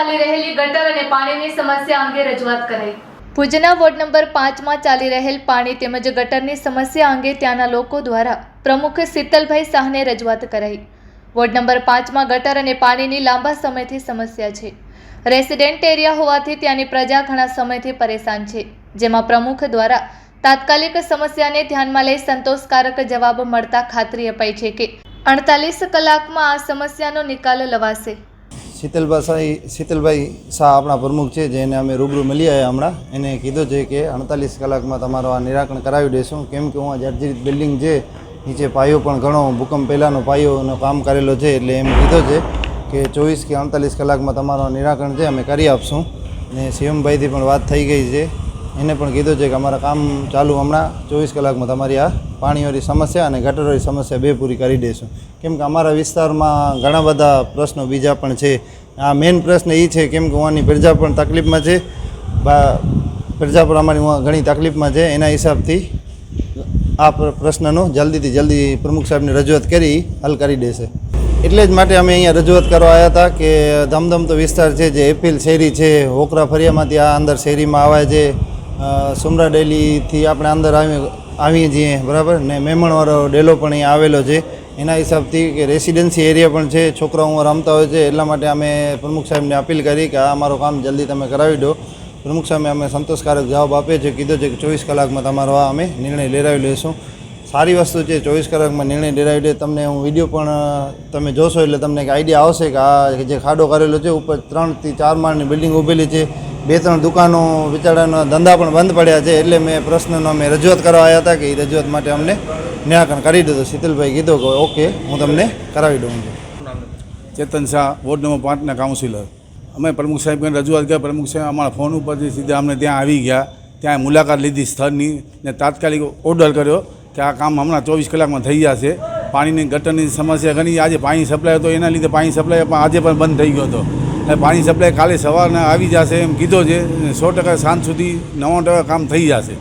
ચાલી રહેલી ગટર અને પાણીની સમસ્યા અંગે રજૂઆત કરાઈ। ભુજના વોર્ડ નંબર 5 માં ચાલી રહેલ પાણી તેમજ ગટરની સમસ્યા અંગે ત્યાંના લોકો દ્વારા પ્રમુખ શીતલભાઈ શાહને રજૂઆત કરાઈ। વોર્ડ નંબર 5 માં ગટર અને પાણીની લાંબા સમયથી સમસ્યા છે। રેસિડેન્ટ એરિયા હોવાથી ત્યાંની પ્રજા ઘણા સમયથી પરેશાન છે, જેમાં પ્રમુખ દ્વારા તાત્કાલિક સમસ્યાને ધ્યાનમાં લઈ સંતોષકારક જવાબ મળતા ખાતરી અપાઈ છે કે 48 કલાકમાં આ સમસ્યાનો નિકાલ લવાશે। શીતલભાઈ શાહ આપણા પ્રમુખ છે, જેને અમે રૂબરૂ મળી આવ્યા હમણાં। એને કીધું છે કે 48 કલાકમાં તમારો આ નિરાકરણ કરાવી દઈશું, કેમ કે હું આ જર્જરિત બિલ્ડિંગ છે, નીચે પાયો પણ ઘણો ભૂકંપ પહેલાંનો પાયોનો કામ કરેલો છે, એટલે એમ કીધું છે કે 24 કે 48 કલાકમાં તમારો નિરાકરણ છે અમે કરી આપશું। ને શિવમભાઈથી પણ વાત થઈ ગઈ છે, એને પણ કીધું છે કે અમારા કામ ચાલુ હમણાં 24 કલાકમાં તમારી આ પાણીવાળી સમસ્યા અને ગટરોની સમસ્યા બે પૂરી કરી દઈશું, કેમ કે અમારા વિસ્તારમાં ઘણા બધા પ્રશ્નો બીજા પણ છે। આ મેઇન પ્રશ્ન એ છે કેમ કે ઉहाँની પ્રજા પણ તકલીફમાં છે, પ્રજા પણ અમારી ઉहाँ ઘણી તકલીફમાં છે। એના હિસાબથી આ પ્રશ્નનું જલ્દીથી જલ્દી પ્રમુખ સાહેબને રજૂઆત કરી હલ કરી દેશે। એટલે જ માટે અમે અહીંયા રજૂઆત કરવા આવ્યા હતા કે ધમધમતો વિસ્તાર છે, જે એપીલ શેરી છે, હોકરા ફરિયામાંથી આ અંદર શેરીમાં આવે છે, સુમરા ડેલીથી આપણે અંદર આવીએ છીએ, બરાબર ને મેમણવાળો ડેલો પણ અહીંયા આવેલો છે। એના હિસાબથી કે રેસિડેન્સી એરિયા પણ છે, છોકરાઓ રમતા હોય છે, એટલા માટે અમે પ્રમુખ સાહેબને અપીલ કરી કે આ અમારું કામ જલ્દી તમે કરાવી દો। પ્રમુખ સાહેબે અમે સંતોષકારક જવાબ આપ્યો છે, કીધું છે કે 24 કલાકમાં તમારો આ અમે નિર્ણય લેરાવી લઈશું। સારી વસ્તુ છે, 24 કલાકમાં નિર્ણય લેરાવી દે। તમને હું વિડીયો પણ તમે જોશો એટલે તમને એક આઈડિયા આવશે કે આ જે ખાડો કરેલો છે, ઉપર 3 થી 4 માળની બિલ્ડિંગ ઊભેલી છે, 2-3 દુકાનો બિચારાના ધંધા પણ બંધ પડ્યા છે। એટલે મેં પ્રશ્નનો અમે રજૂઆત કરવા આવ્યા હતા કે એ રજૂઆત માટે અમને નિરાકરણ કરી દીધું। શીતલભાઈ કીધું કે ઓકે હું તમને કરાવી દઉં છું। ચેતન શાહ, વોર્ડ નંબર 5ના કાઉન્સિલર। અમે પ્રમુખ સાહેબને રજૂઆત કરી, પ્રમુખ સાહેબ અમારા ફોન ઉપરથી સીધા અમને ત્યાં આવી ગયા, ત્યાં મુલાકાત લીધી સ્થળની ને તાત્કાલિક ઓર્ડર કર્યો કે આ કામ હમણાં 24 કલાકમાં થઈ જશે। પાણીની ગટરની સમસ્યા ઘણી, આજે પાણી સપ્લાય હતો એના લીધે પાણી સપ્લાય પણ આજે પણ બંધ થઈ ગયો હતો, એટલે પાણી સપ્લાય કાલે સવારના આવી જશે એમ કીધો છે। 100% સાંજ સુધી 99% કામ થઈ જશે।